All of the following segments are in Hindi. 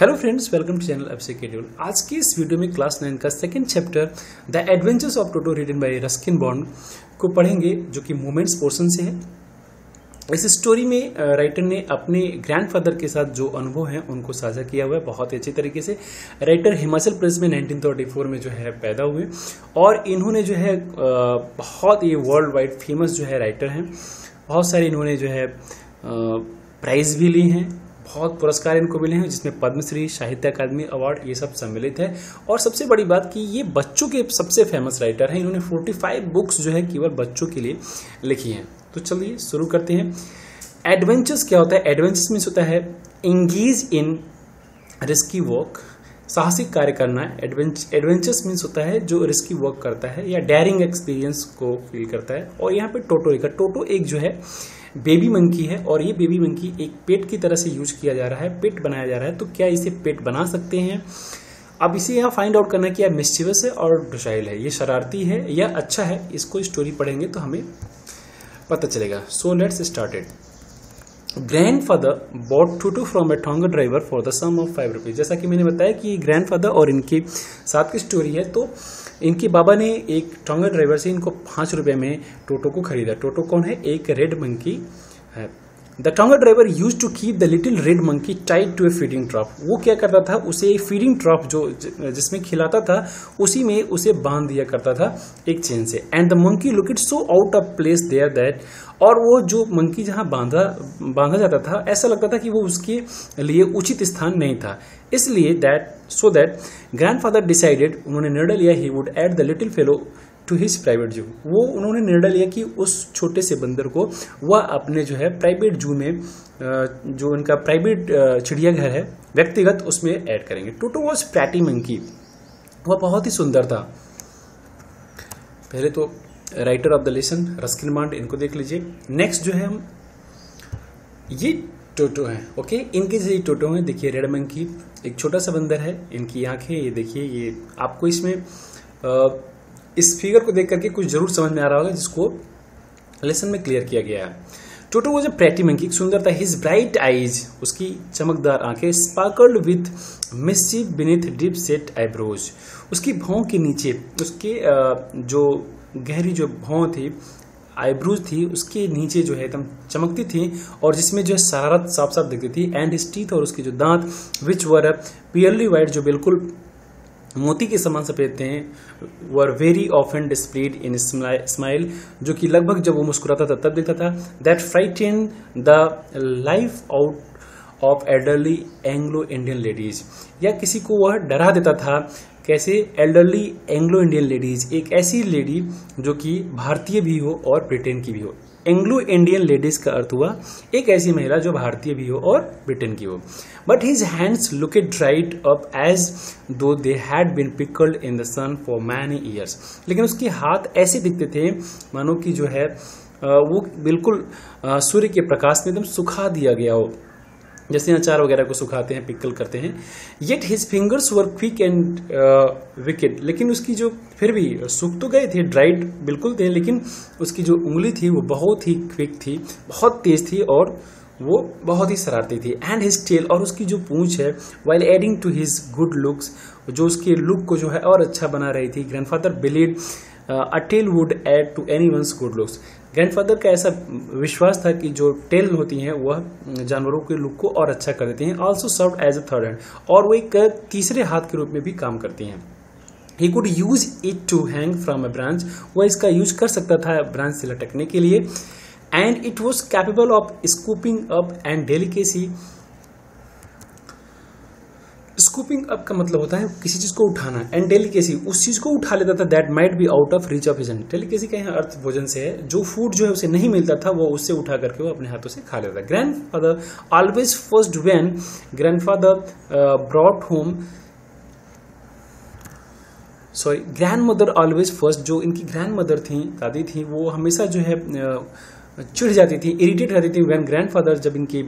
Hello friends, welcome to channel Abhishek Kediyol. आज की इस वीडियो में क्लास 9 का second chapter the adventures of Toto written by Ruskin Bond को पढ़ेंगे, जो कि मोमेंट्स पोर्शन से है। इस स्टोरी में राइटर ने अपने ग्रैंडफादर के साथ जो अनुभव हैं उनको साझा किया हुआ है बहुत ही अच्छी तरीके से। राइटर हिमाचल प्रदेश में 1934 में जो है पैदा हुए और इन्होंने जो है बहुत ही वर्ल्ड वाइड फेमस जो है राइटर हैं। बहुत सारे इन्होंने जो है प्राइज भी ली हैं, बहुत पुरस्कार इनको मिले हैं, जिसमें पद्मश्री, साहित्य अकादमी अवार्ड ये सब सम्मिलित है। और सबसे बड़ी बात कि ये बच्चों के सबसे फेमस राइटर हैं। इन्होंने 45 बुक्स जो है केवल बच्चों के लिए लिखी हैं। तो चलिए शुरू करते हैं। एडवेंचर्स क्या होता है? एडवेंचर्स मीन्स होता है एंगेज इन रिस्की वर्क, साहसिक कार्य करना। एडवेंचर्स मीन्स होता है जो रिस्की वर्क करता है या डेयरिंग एक्सपीरियंस को फील करता है। और यहाँ पे टोटो लिखा। टोटो एक जो है बेबी मंकी है और ये बेबी मंकी एक पेट की तरह से यूज किया जा रहा है, पेट बनाया जा रहा है। तो क्या इसे पेट बना सकते हैं? अब इसे यहाँ फाइंड आउट करना है कि यह मिस्चीवस है और डोसाइल है, ये शरारती है या अच्छा है। इसको स्टोरी पढ़ेंगे तो हमें पता चलेगा। So let's start it. Grandfather bought Toto from a tonga driver for the sum of 5 rupees. जैसा कि मैंने बताया कि ग्रैंडफादर और इनके साथ की स्टोरी है। तो इनके बाबा ने एक टोंगा ड्राइवर से इनको 5 रुपए में टोटो को खरीदा। टोटो कौन है? एक रेड मंकी है। The tonga driver use to keep the little red monkey tied to a feeding trough. वो क्या करता था, उसे फीडिंग ट्रॉफ जो जिसमें खिलाता था उसी में उसे बांध दिया करता था एक चेन से। And the monkey look it so out of place there that, और वो जो मंकी जहां बांधा जाता था ऐसा लगता था कि वो उसके लिए उचित स्थान नहीं था। इसलिए दैट ग्रैंडफादर डिसाइडेड, उन्होंने निर्णय लिया, he would add the little fellow to his private zoo. वो उन्होंने निर्णय लिया कि उस छोटे से बंदर को वह अपने जो है प्राइवेट जू में, जो उनका प्राइवेट चिड़ियाघर है व्यक्तिगत, उसमें ऐड करेंगे। टोटो वॉज प्रैटी मंकी, वह बहुत ही सुंदर था। पहले तो writer of the lesson Ruskin bond, इनको देख लीजिए। नेक्स्ट जो है हम, ये टोटो है। ओके, इनके जैसे टोटो है। देखिए रेड मंकी एक छोटा सा बंदर है, इनकी आंखें ये देखिए। ये आपको इसमें इस फिगर को देख करके कुछ जरूर समझ में आ रहा होगा, जिसको लेसन में क्लियर किया गया है। Toto was a pretty monkey, सुंदर था। हिज ब्राइट आईज, उसकी चमकदार आंखें, sparkled with mischief beneath deep set eyebrows. उसकी भौं के नीचे, उसके जो गहरी जो भौं थी, आईब्रोज थी, उसके नीचे जो है एकदम चमकती थी और जिसमें जो है शरारत साफ साफ दिखती थी। एंड हिज टीथ, और उसके जो दांत, विच वर पियरली वाइट, जो बिल्कुल मोती के समान सफेद थे, were very often displayed in smile, जो कि लगभग जब वो मुस्कुराता था तब दिखता था। That frighten the life out of elderly Anglo Indian ladies, या किसी को वह डरा देता था। कैसे? एल्डरली एंग्लो इंडियन लेडीज, एक ऐसी लेडी जो कि भारतीय भी हो और ब्रिटेन की भी हो। एंग्लो इंडियन लेडीज का अर्थ हुआ एक ऐसी महिला जो भारतीय भी हो और ब्रिटेन की हो। But his hands looked dried up as though they had been pickled in the sun for many years. लेकिन उसके हाथ ऐसे दिखते थे मानो कि जो है वो बिल्कुल सूर्य के प्रकाश में एकदम सुखा दिया गया हो, जैसे अचार वगैरह को सुखाते हैं, पिकल करते हैं। Yet his fingers were quick and wicked, लेकिन उसकी जो, फिर भी सूख तो गए थे, ड्राइड बिल्कुल थे, लेकिन उसकी जो उंगली थी वो बहुत ही क्विक थी, बहुत तेज थी और वो बहुत ही शरारती थी। एंड हिज टेल, और उसकी जो पूंछ है, while adding to his good looks, जो उसके लुक को जो है और अच्छा बना रही थी। Grandfather believed a tail would add to anyone's good looks. Grandfather का ऐसा विश्वास था कि जो टेल होती हैं वह जानवरों के लुक को और अच्छा कर देती हैं। Also serve as a third hand, और वो एक तीसरे हाथ के रूप में भी काम करती हैं। He could use it to hang from a branch, वह इसका यूज कर सकता था ब्रांच से लटकने के लिए। And it was capable of scooping up and delicacy. Scooping up का मतलब होता है किसी चीज को उठाना, एंड डेलिकेसी, उस चीज को उठा लेता था that might be out of reach of his hand. Delicacy का यहाँ अर्थ भोजन से है, जो फूड जो है उसे नहीं मिलता था वो उससे उठा करके वो अपने हाथों से खा लेता था। Grandfather always first when grandfather brought home, sorry grandmother always first, जो इनकी ग्रैंडमदर थी, दादी थी, वो हमेशा जो है चिढ़ जाती थी, इरिटेट रहती थी। व्हेन ग्रैंडफादर, जब इनके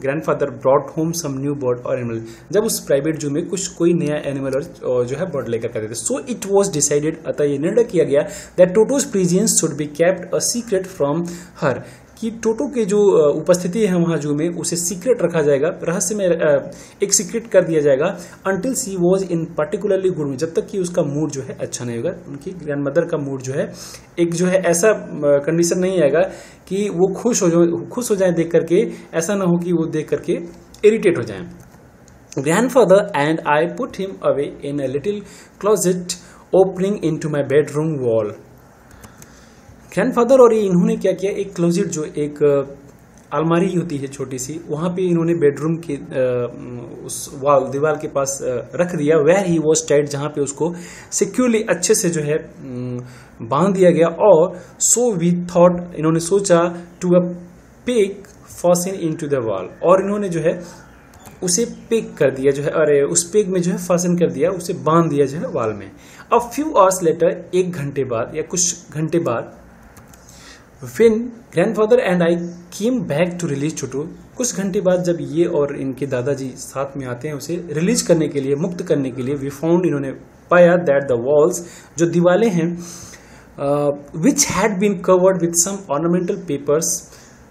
grandfather brought home some new bird और एनिमल, जब उस प्राइवेट जू में कुछ कोई नया एनिमल और जो है बर्ड लेकर आते थे। सो इट वाज डिसाइडेड, अतः ये निर्णय किया गया that टोटोज presence should be kept a secret from her, कि टोटो के जो उपस्थिति है वहां जू में उसे सीक्रेट रखा जाएगा, रहस्य में एक सीक्रेट कर दिया जाएगा until she was in particularly good में, जब तक कि उसका मूड जो है अच्छा नहीं होगा। उनकी ग्रैंड मदर का मूड जो है एक जो है ऐसा कंडीशन नहीं आएगा कि वो खुश हो जाए देख करके, ऐसा ना हो कि वो देख करके इरिटेट हो जाए। Grandfather and I put him away in a little closet opening into my bedroom wall. Grandfather और ये इन्होंने क्या किया, एक क्लोजेट जो एक अलमारी होती है छोटी सी, वहां पे इन्होंने बेडरूम के उस दीवार के पास रख दिया। वेयर ही वॉज टाइड, जहां पे उसको सिक्योरली अच्छे से जो है बांध दिया गया। और सो वी थॉट, इन्होंने सोचा, to a peg fasten into the wall, और इन्होंने जो है उसे पेग कर दिया जो है, अरे उस पेग में जो है फासन कर दिया, उसे बांध दिया जो है वॉल में। अ फ्यू आवर्स लेटर, एक घंटे बाद या कुछ घंटे बाद, when grandfather and I came back to release Toto, कुछ घंटे बाद जब ये और इनके दादाजी साथ में आते हैं उसे रिलीज करने के लिए, मुक्त करने के लिए, वी फाउंड, इन्होंने पाया दैट द वॉल्स, जो दीवारें हैं, which had been covered with some ornamental papers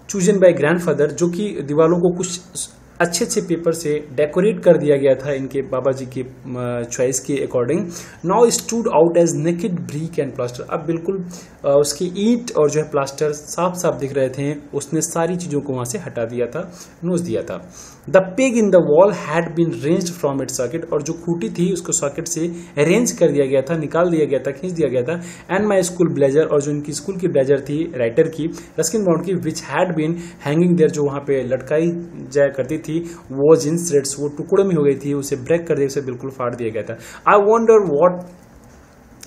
chosen by grandfather, जो कि दीवारों को कुछ अच्छे अच्छे पेपर से डेकोरेट कर दिया गया था इनके बाबा जी के चॉइस के according. Now stood out as naked brick and plaster, अब बिल्कुल उसकी ईंट और जो है प्लास्टर साफ साफ दिख रहे थे। उसने सारी चीजों को वहां से हटा दिया था, नोच दिया था। The peg in the wall had been wrenched from it socket, और जो खूंटी थी उसको सॉकेट से रेंज कर दिया गया था, निकाल दिया गया था, खींच दिया गया था। एंड माई स्कूल ब्लेजर, और जो इनकी स्कूल की ब्लेजर थी राइटर की, रस्किन बॉन्ड की, which had been hanging there, जो वहां पे लटकाई जाया करती थी, वो इन श्रेड्स, वो टुकड़ों में हो गई थी, उसे ब्रेक कर दिया, उसे बिल्कुल फाड़ दिया गया था। I wonder what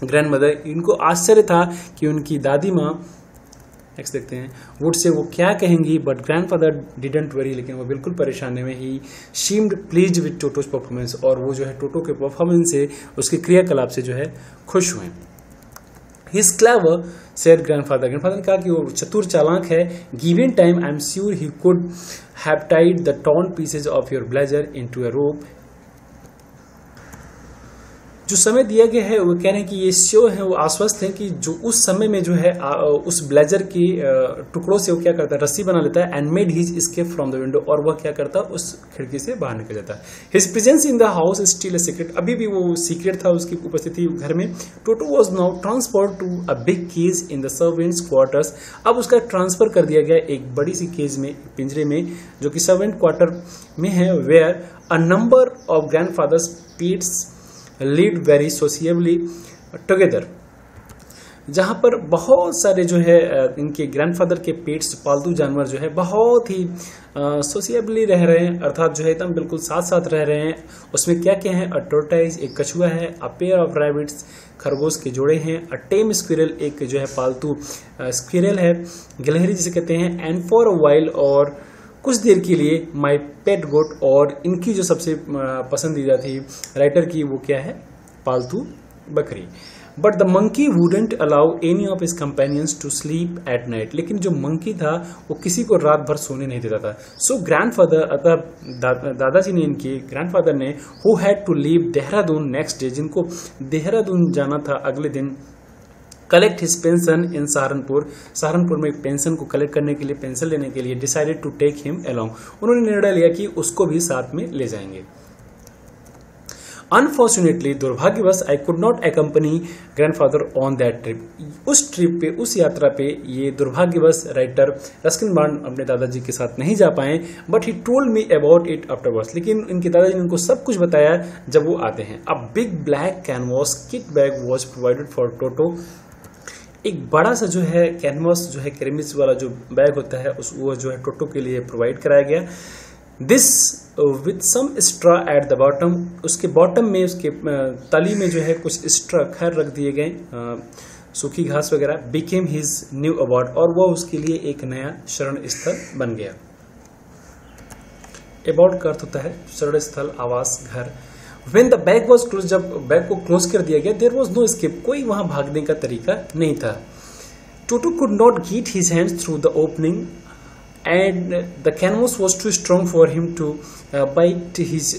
grand mother, इनको आश्चर्य था कि उनकी दादी माँ, नेक्स्ट देखते हैं, वुड से वो क्या कहेंगी, बट ग्रैंडफादर डिडंट वरी, लेकिन वो बिल्कुल परेशान नहीं हुए। ही शीम्ड प्लीज्ड विद टोटोज परफॉर्मेंस, और वो जो है टोटो के परफॉर्मेंस से, उसके क्रियाकलाप से जो है खुश हुए। He is clever said grandfather, grandfather ने कहा कि वो चतुर चालाक है। Given time I am sure he could have tied the torn pieces of your blazer into a rope, जो समय दिया गया है वो कह रहे हैं कि ये श्योर है, वो आश्वस्त हैं कि जो उस समय में जो है उस ब्लेजर की टुकड़ों से वो क्या करता है, रस्सी बना लेता है। And made his escape from the window, और वह क्या करता है, उस खिड़की से बाहर निकल जाता है। His presence in the house is still a secret, अभी भी वो सीक्रेट था उसकी उपस्थिति घर में। Toto was now transferred to a big cage in the servants quarters, अब उसका ट्रांसफर कर दिया गया एक बड़ी सी केज में, पिंजरे में, जो कि सर्वेंट क्वार्टर में है। Where a number of grandfather's pets lead very sociably together, जहां पर बहुत सारे जो है इनके ग्रैंडफादर के पेट्स, पालतू जानवर जो है बहुत ही सोशियबली रह रहे हैं, अर्थात जो है एकदम बिल्कुल साथ साथ रह रहे हैं। उसमें क्या क्या है, अ टोर्टाइज, एक कछुआ है, अ पेयर ऑफ रैबिट्स, खरगोश के जोड़े हैं, अ टेम स्क्विरल, एक जो है पालतू स्क्विरल है, गिलहरी जिसे कहते हैं, एंड फॉर अ वाइल, और कुछ देर के लिए, माई पेट गोट, और इनकी जो सबसे पसंदीदा थी राइटर की, वो क्या है, पालतू बकरी। But the monkey wouldn't allow any of his companions to sleep at night, लेकिन जो मंकी था वो किसी को रात भर सोने नहीं देता था। सो ग्रैंडफादर, अतः दादाजी ने, इनके ग्रैंडफादर ने, who had to leave Dehradun next day, जिनको देहरादून जाना था अगले दिन, collect his pension in Saharanpur, Saharanpur में पेंशन को कलेक्ट करने के लिए, पेंशन लेने के लिए, decided to take him along, उन्होंने निर्णय लिया कि उसको भी साथ में ले जाएंगे। अनफॉर्चुनेटली, दुर्भाग्यवश, I could not accompany grandfather on that trip, उस ट्रिप पे, उस यात्रा पे ये दुर्भाग्यवश राइटर रस्किन बॉन्ड अपने दादाजी के साथ नहीं जा पाए। But he told me about it afterwards, लेकिन इनके दादाजी ने उनको सब कुछ बताया जब वो आते हैं। A big black canvas kit bag was provided for Toto, एक बड़ा सा जो है कैनवास जो है केरेमिक्स वाला जो बैग होता है, वो जो है टोटो के लिए प्रोवाइड कराया गया। This with some straw at the bottom, उसके बॉटम में, उसके तली में जो है कुछ स्ट्रा खैर रख दिए गए, सूखी घास वगैरह। बिकेम हिज न्यू अबाउट, और वह उसके लिए एक नया शरण स्थल बन गया। अबाउट का अर्थ होता है शरण स्थल, आवास, घर। When the bag was closed, जब बैग को क्लोज कर दिया गया, there was no escape, कोई वहां भागने का तरीका नहीं था। Toto could not get his hands through the opening, and the canvas was too strong for him to bite his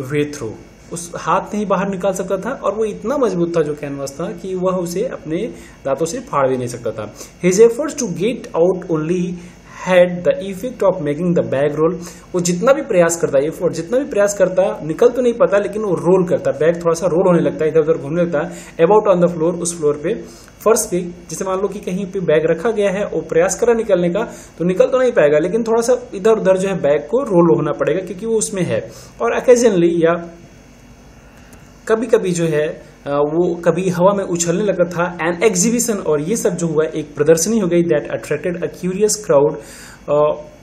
way through. उस हाथ नहीं बाहर निकाल सकता था, और वो इतना मजबूत था जो कैनवास था कि वह उसे अपने दांतों से फाड़ भी नहीं सकता था। His efforts to get out only had the effect of making the bag roll. वो जितना भी प्रयास करता है, एफर्ट जितना भी प्रयास करता, निकल तो नहीं पाता, लेकिन वो रोल करता, बैग थोड़ा सा रोल होने लगता है, इधर उधर घूमने लगता है। अबाउट ऑन द फ्लोर, उस फ्लोर पे, फर्श पे, जैसे मान लो कि कहीं पे बैग रखा गया है, वो प्रयास करा निकलने का, तो निकल तो नहीं पाएगा, लेकिन थोड़ा सा इधर उधर जो है बैग को रोल होना पड़ेगा, क्योंकि वो उसमें है। और ओकेजनली या कभी कभी जो है वो कभी हवा में उछलने लगा था। एन एग्जीबिशन, और ये सब जो हुआ एक प्रदर्शनी हो गई, that attracted a curious crowd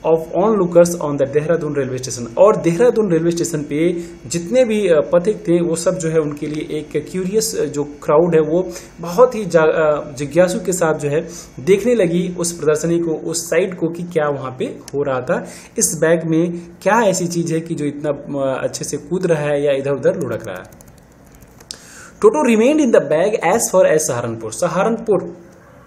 of on lookers on the Dehradun railway station. और देहरादून रेलवे स्टेशन पे जितने भी पथिक थे, वो सब जो है उनके लिए एक क्यूरियस जो क्राउड है, वो बहुत ही जिज्ञासु के साथ जो है देखने लगी उस प्रदर्शनी को, उस साइड को, कि क्या वहां पे हो रहा था, इस बैग में क्या ऐसी चीज है कि जो इतना अच्छे से कूद रहा है या इधर उधर लुढ़क रहा है। Toto remained in the bag as far as Saharanpur.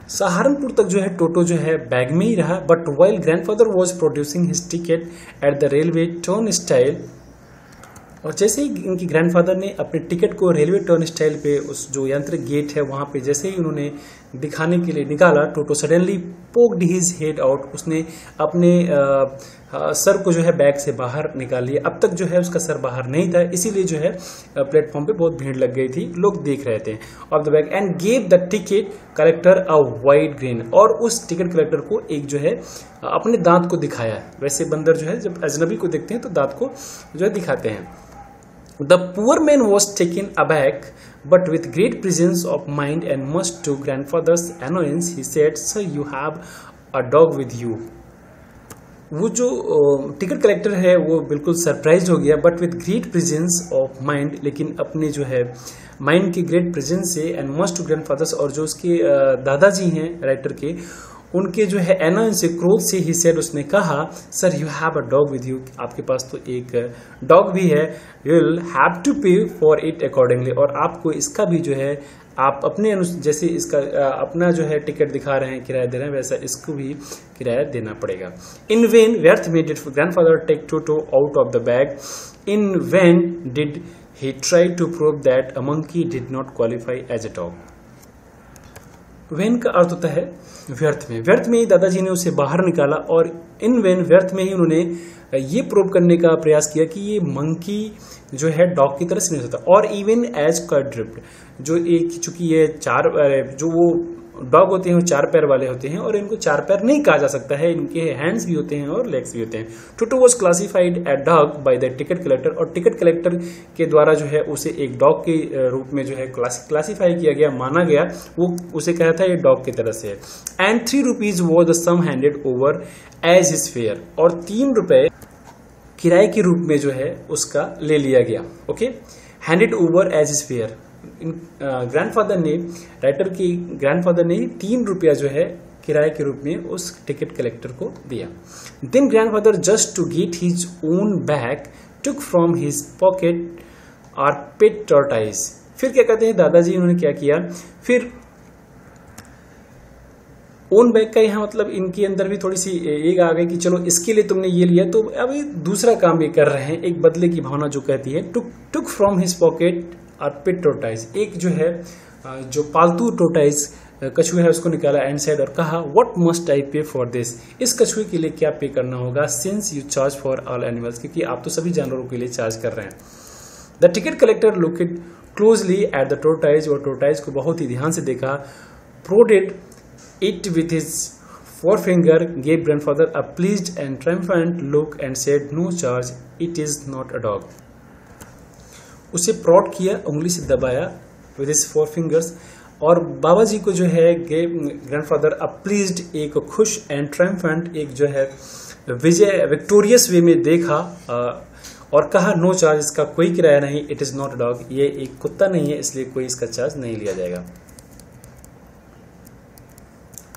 Saharanpur तक जो है टोटो जो है बैग में ही रहा। But while grandfather was producing his ticket at the railway turn style, और जैसे ही इनकी ग्रैंडफादर ने अपने टिकट को रेलवे टर्न स्टाइल पे, उस जो यांत्रिक गेट है वहां पे जैसे ही उन्होंने दिखाने के लिए निकाला, Toto suddenly poked his head out. उसने अपने सर को जो है बैग से बाहर निकाल लिया। अब तक जो है उसका सर बाहर नहीं था, इसीलिए जो है प्लेटफॉर्म पे बहुत भीड़ लग गई थी, लोग देख रहे थे। Of the bag and gave the ticket collector a wide green, और उस टिकट कलेक्टर को एक जो है अपने दांत को दिखाया। वैसे बंदर जो है जब अजनबी को देखते हैं तो दांत को जो है दिखाते हैं। The poor man was taken aback, but with great presence of mind and much to grandfather's annoyance, he said, "Sir, you have a dog with you." वो जो टिकट कलेक्टर है वो बिल्कुल सरप्राइज हो गया, but with great presence of mind, लेकिन अपने जो है माइंड की ग्रेट प्रेजेंस से, एंड मस्ट टू ग्रैंडफादर्स, और जो उसके दादाजी हैं राइटर के, उनके जो है एनॉयंस से, क्रोध से, ही सेड, उसने कहा, sir you have a dog with you, आपके पास तो एक डॉग भी है, यू विल हैव टू पे फॉर इट अकॉर्डिंगली, और आपको इसका भी जो है आप अपने जैसे इसका अपना जो है टिकट दिखा रहे हैं, किराया दे रहे हैं, वैसा इसको भी किराया देना पड़ेगा। इन वेन व्यर्थ में did grandfather take Toto out of the bag, in vain did he try to prove that a monkey did not qualify as a dog. Vain का अर्थ होता है व्यर्थ में। व्यर्थ में ही दादाजी ने उसे बाहर निकाला, और इन वेन व्यर्थ में ही उन्होंने ये प्रूव करने का प्रयास किया कि ये मंकी जो है डॉग की तरह से नहीं होता। और इवन एज क्वाड्रिप्ड, जो एक, चूंकि ये चार जो वो डॉग होते हैं वो चार पैर वाले होते हैं, और इनको चार पैर नहीं कहा जा सकता है, इनके हैंड्स भी होते हैं और लेग्स भी होते हैं। टोटो was classified a dog by the ticket collector, और टिकट कलेक्टर के द्वारा जो है उसे एक डॉग के रूप में जो है क्लासिफाई किया गया, माना गया। वो उसे कहा था ये डॉग की तरह से है। And 3 rupees was the sum handed over as his fare, और 3 रुपए किराए के रूप में जो है उसका ले लिया गया। Okay, handed over as his fare. Grandfather ने, राइटर की ग्रैंडफादर ने 3 रुपया जो है किराए के रूप में उस टिकट कलेक्टर को दिया। Then grandfather just to get his own back took from his pocket our pet tortoise. फिर क्या कहते हैं दादाजी, उन्होंने क्या किया, फिर ओन बैग का यहाँ मतलब इनके अंदर भी थोड़ी सी एक आ गई कि चलो इसके लिए तुमने ये लिया, तो अभी दूसरा काम ये कर रहे हैं, एक बदले की भावना जो कहती है। टुक फ्रॉम हिज पॉकेट और पेट टोटाइज, एक जो है जो पालतू टोटाइज कछुआ है उसको निकाला एंड साइड, और कहा व्हाट मस्ट आई पे फॉर दिस, इस कछुए के लिए क्या पे करना होगा, since you charge for all animals, क्योंकि आप तो सभी जानवरों के लिए चार्ज कर रहे हैं। The ticket collector looked closely at the tortoise, और टोटाइज को बहुत ही ध्यान से देखा, prodded it with his forefinger, gave grandfather a pleased and triumphant look and said, no charge, it is not a dog. उसे प्रॉड किया, उंगली से दबाया with his forefingers, और बाबा जी को जो है gave grandfather a pleased, एक खुश and triumphant, एक जो है विजय विक्टोरियस वे में देखा, और कहा नो चार्ज, इसका कोई किराया नहीं, it is not a dog, ये एक कुत्ता नहीं है, इसलिए कोई इसका चार्ज नहीं लिया जाएगा।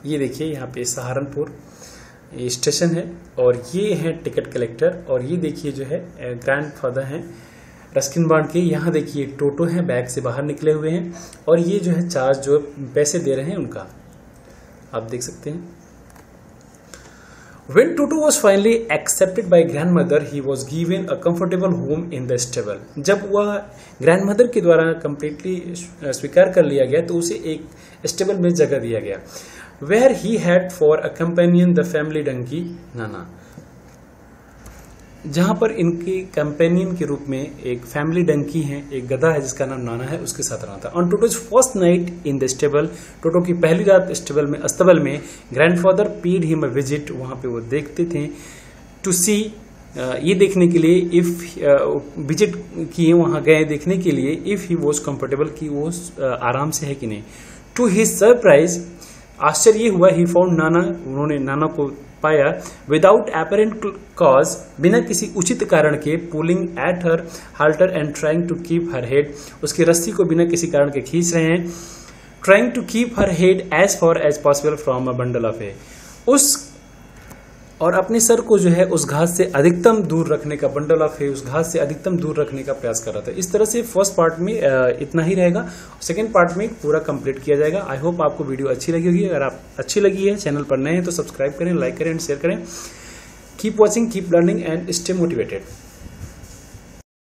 ये देखिए यहाँ पे सहारनपुर स्टेशन है, और ये है टिकट कलेक्टर, और ये देखिए जो है ग्रैंडफादर हैं रस्किन बॉन्ड के। यहाँ देखिए टोटो है, बैग से बाहर निकले हुए हैं, और ये जो है चार्ज जो पैसे दे रहे हैं उनका आप देख सकते हैं। When Toto was finally accepted by grandmother, he was given a comfortable home in the stable. जब वह ग्रैंडमदर के द्वारा completely स्वीकार कर लिया गया तो उसे एक स्टेबल में जगह दिया गया, where he had for a companion the family donkey नाना, जहाँ पर इनके कंपेनियन के रूप में एक फैमिली डंकी है, एक गधा है जिसका नाम नाना है, उसके साथ रहना था। On Toto's first night in the stable, Toto की पहली रात अस्तबल में grandfather paid him a visit, वहाँ पे वो देखते थे, टू सी, ये देखने के लिए, इफ विजिट किए, वहाँ गए देखने के लिए, इफ ही वॉज कंफर्टेबल, कि वो आराम से है कि नहीं। टू हिज सरप्राइज, आश्चर्य हुआ, ही फाउंड नाना, उन्होंने नाना को पाया, विदाउट एपरेंट कॉज, बिना किसी उचित कारण के, pulling at her halter and trying to keep her head, उसकी रस्सी को बिना किसी कारण के खींच रहे हैं, trying to keep her head as far as possible from a bundle of hay, उस और अपने सर को जो है उस घास से अधिकतम दूर रखने का, बंडल ऑफ है उस घास से अधिकतम दूर रखने का प्रयास कर रहा था। इस तरह से फर्स्ट पार्ट में इतना ही रहेगा, सेकंड पार्ट में पूरा कंप्लीट किया जाएगा। आई होप आपको वीडियो अच्छी लगी होगी। अगर आप अच्छी लगी है, चैनल पर नए हैं तो सब्सक्राइब करें, लाइक करें एंड शेयर करें। Keep watching, keep learning and stay motivated.